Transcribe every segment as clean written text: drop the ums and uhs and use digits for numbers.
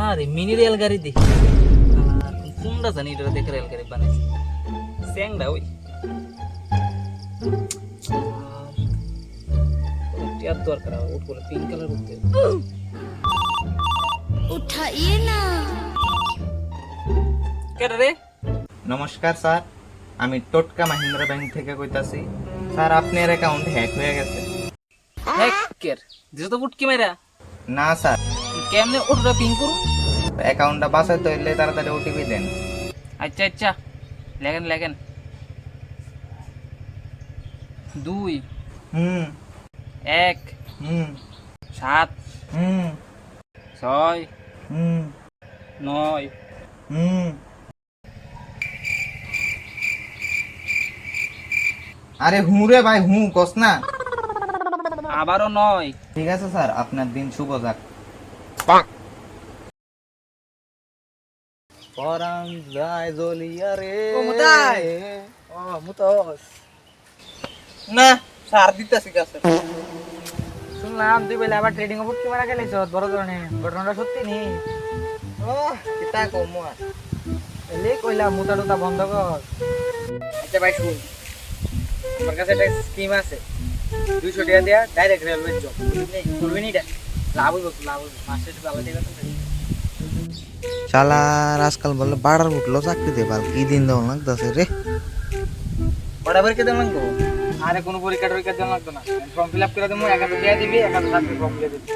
আরে mini rail গাড়ি দেখি কোনটা জানি এটা দেখে রেল গাড়ি বানাইছে স্যাংডা ওই টিয়ার দরকার ওট করে পিঙ্ক কালার উঠতে उठाइए ना। কেডা রে নমস্কার স্যার, আমি টোটকা মাহিন্দ্রা ব্যাংক থেকে কইতাছি। স্যার আপনার অ্যাকাউন্ট হ্যাক হয়ে গেছে। হ্যাকের দিছো তো উটকি মাইরা না স্যার, কেমনে ওটটা পিঙ্ক করু অ্যাকাউন্টটা বাঁচাইতে হইলে তাড়াতাড়ি ওটিপি দেন। আচ্ছা আচ্ছা লেখেন লেখেন 2 হুম 1 হুম 7 হুম 6 হুম 9 হুম। আরে হুঁ রে ভাই, হুঁ কস না। আবারও 9 ঠিক আছে স্যার, আপনার দিন শুভ যাক। পরাণ যায় জ্বলিয়া রে। ও মুতাই। ও মুতস না সার দিতেছি গাছে। শুনলাম তুই বলে আবার ট্রেডিং এ ফুটকি মারা গেলিস বড় ধরনের ঘটনাটা সত্যি নি ও কিতা কমু আর। এলে কইলা মুতা টুতা বন্ধ কর আচ্ছা ভাই শুন আমার কাছে একটা স্কিম আছে 200 টাকা দেয়া ডাইরেক্ট রেলওয়ে জব করবি নি এটা লাভ হইব মাসে একটু ভালো টাকা তো শালার আজকাল বলে বাড়ার উঠলো চাকরি দেবার কি দিন দেওয়া লাগতেছে রে। বরাবর কে দেন লাগবো আরে কোনো পরীক্ষা টরীক্ষা দেন লাগতো না ফর্ম ফিল আপ করে দেবো 1000 টাকা দিবি 1000 টাকা ফর্ম দিয়ে দিবি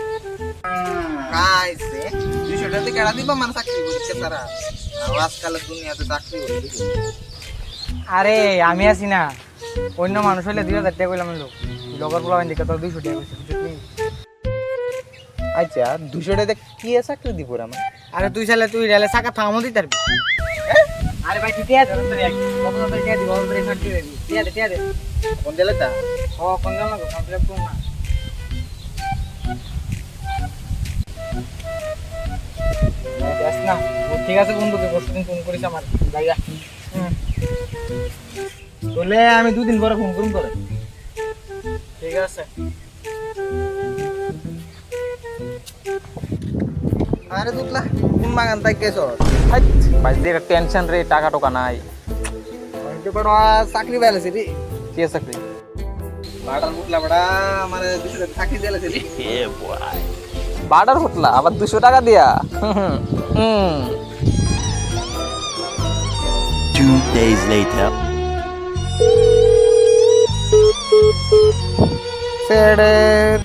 কাইছে 200 টাকা কেডা দিবা মান চাকরি করতে সারা। আজকালের দুনিয়াতে চাকরি হইছে। আরে আমি আছি না অন্য মানুষ হইলে 2000 টাকা কইলাম লোক লগর পোলা দিকে তো 200 টাকা কইছে বুঝলি আচ্ছা 200 টাকা কি চাকরি দিব রে আমার? আরে তুই চাইলে তুই রেলে চাকা থামও দিতে পারবি আরে ভাই ঠিক আছে কত কত টাকা দিব ওর ব্রেক হাট দিয়ে দিবি টিয়া দে কোন দিলে তা? ও কোন জানা গো কমপ্লিট করুন না দেখ না ও ঠিক আছে বন্ধুকে পরশুদিন ফোন করিস আমার যাইয়া বলে আমি 2 দিন পরে ফোন করুম করে। ঠিক আছে আরে দুতলা কোন মাগান তাই কেছ? ভাই দেখ টেনশন রে টাকা টোকা নাই হইতে বড় চাকরি পাইলাছে রে। কি চাকরি বাড়ার বুটলা বড়া আমারে 200 টাকা চাকরি দিলাছে রে। বার্ডার হোটলা আবার 200 টাকা দিয়া 2 days later. সেডের